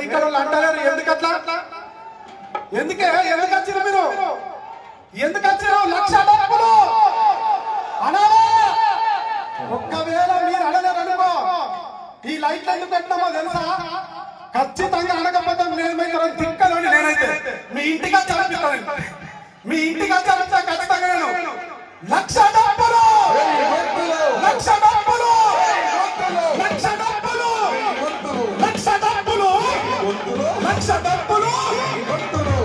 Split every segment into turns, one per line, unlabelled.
ఇక్కడ వాళ్ళు అంటారు ఎందుకట్లా ఎందుకు వచ్చారు మీరు ఎందుకు వచ్చారు లక్ష డబ్బులు అనాలా ఒక్కవేళ మీరు అడగరనుకో ఈ లైట్లు ఎందుకు పెట్టినామో తెలుసా ఖచ్చితంగా అడగకపోతే నేనైతే తిక్కలోని నేనైతే మీ ఇంటికి వచ్చి మీ ఇంటికి వచ్చి ఖచ్చితంగా నేను లక్ష డబ్బులు లక్ష డబ్బులు లక్ష డబ్బులు లక్ష డబ్బులు లక్ష డబ్బులు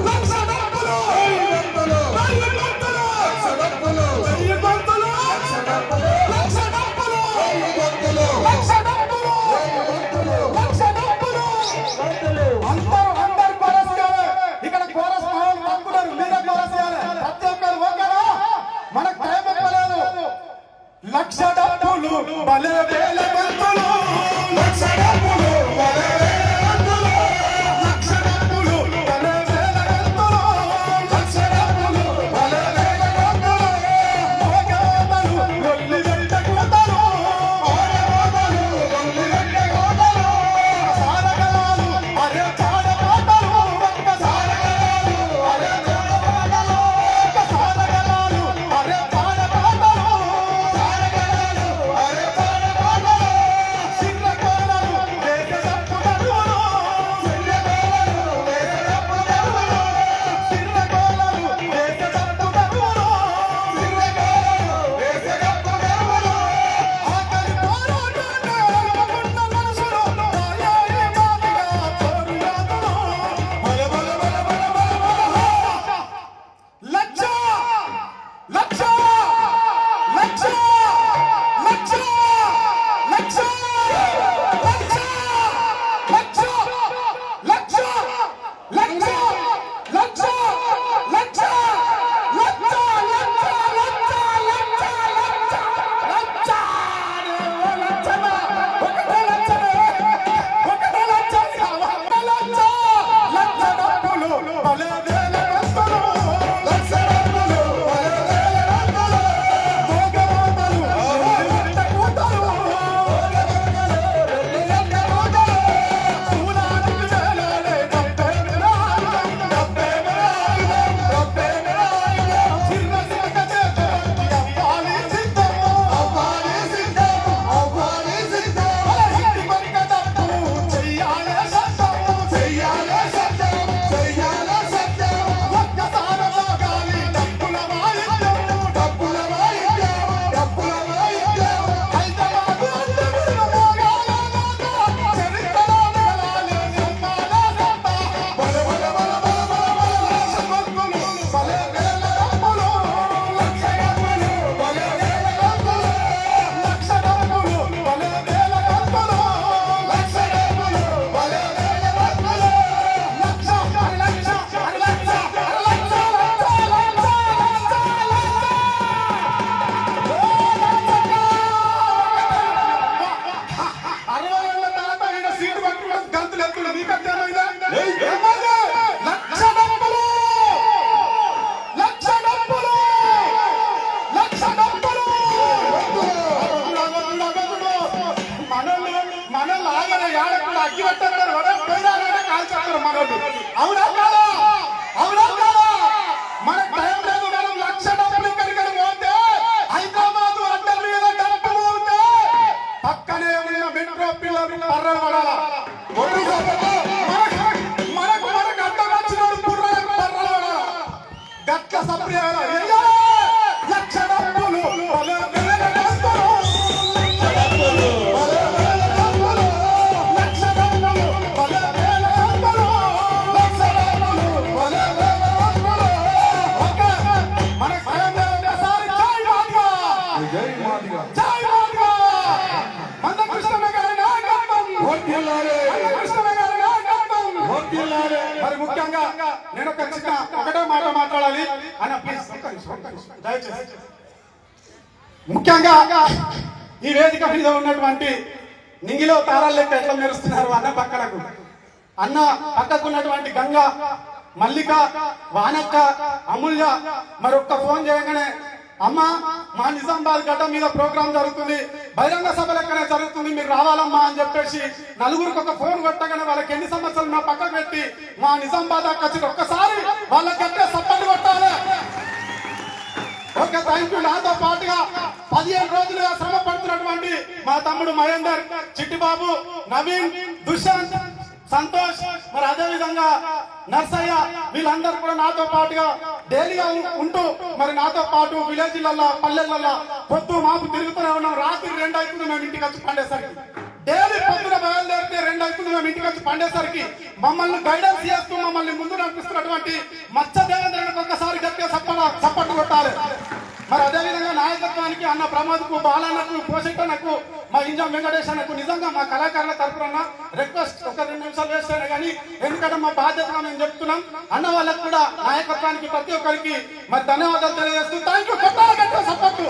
లక్ష డబ్బులు బలే వేల బంతులు లక్ష డబ్బులు బలే లక్ష డబ్బులు బలే వేల బంతులు లక్ష డబ్బులు బలే వేల బంతులు మోగోదలు రొల్లి వెంట కూతలు మోగోదలు రొల్లి వెంట కూతలు సారగలాలు అరే చాడ పాటలు ఒక్క సారగలాలు అరే చాడ పాటలు ఒక్క సారగలాలు అరే చాడ పాటలు మరి ముఖ్యంగా నేను ఒక చిన్న ఒకటే మాట మాట్లాడాలి అన్న ప్లీజ్ దయచేసి ముఖ్యంగా ఈ వేదిక మీద ఉన్నటువంటి నింగిలో తారాల లెక్క ఎట్లా మెరుస్తున్నారు అన్న పక్కలకు అన్న పక్కకున్నటువంటి గంగ మల్లిక వానక్క అమూల్య మరొక్క ఫోన్ చేయగానే అమ్మ మా నిజామాబాద్ గడ్డ మీద ప్రోగ్రాం జరుగుతుంది బహిరంగ సభ లెక్కనే జరుగుతుంది మీరు రావాలమ్మా అని చెప్పేసి నలుగురికి ఒక ఫోన్ కొట్టగానే వాళ్ళకి ఎన్ని సంవత్సరాలు సమస్యలు నా పక్కకు పెట్టి మా నిజామాబాద్ వచ్చి ఒక్కసారి వాళ్ళ గట్టే సప్పట్లు కొట్టాలి. Okay, thank you. నాతో పాటుగా 15 రోజులుగా శ్రమ పడుతున్నటువంటి మా తమ్ముడు మహేందర్, చిట్టిబాబు, నవీన్, దుష్యంత్, సంతోష్, మరి అదే విధంగా నర్సయ్య, వీళ్ళందరూ కూడా నాతో పాటుగా డైలీగా ఉంటూ మరి నాతో పాటు విలేజ్లలో పల్లెలలో పొద్దు మాపు తిరుగుతూనే ఉన్నాం. రాత్రి 2 అవుతుంది మేము ఇంటికి వచ్చి పండేసరికి. డైలీ పొద్దున బయలుదేరితే 2 అవుతుంది మేము ఇంటికి వచ్చి పండేసరికి మమ్మల్ని గైడెన్స్ చేస్తూ మమ్మల్ని ముందు నడిపిస్తున్నటువంటి మచ్చ దేవేంద్రకి ఒక్కసారి గట్టిగా చప్పట్లు కొట్టాలి. మరి అదేవిధంగా నాయకత్వానికి అన్న ప్రమోద్కు, బాలన్నకు, పోషిటన్నకు, మా ఇంజం వెంకటేష్ అన్నకు నిజంగా మా కళాకారుల తరపున రిక్వెస్ట్, ఒక 2 నిమిషాలు వేస్ట్ అయినా కానీ, ఎందుకంటే మా బాధ్యతగా మేము చెప్తున్నాం. అన్న వాళ్ళకు కూడా నాయకత్వానికి ప్రతి ఒక్కరికి మరి ధన్యవాదాలు తెలియజేస్తూ థ్యాంక్ యూ. కొట్టాలి గట్టిగా సపోర్టు.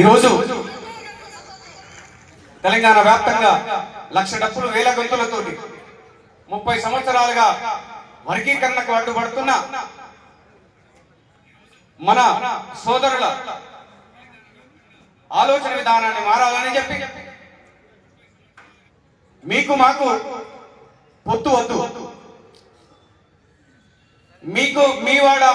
ఈరోజు తెలంగాణ వ్యాప్తంగా 1,00,000 డప్పులు 1000 గొంతులతోటి 30 సంవత్సరాలుగా వర్గీకరణకు అడ్డుపడుతున్న మన సోదరుల ఆలోచన విధానాన్ని మారాలని చెప్పి మీకు మాకు పొత్తు వద్దు, మీకు మీ వాడ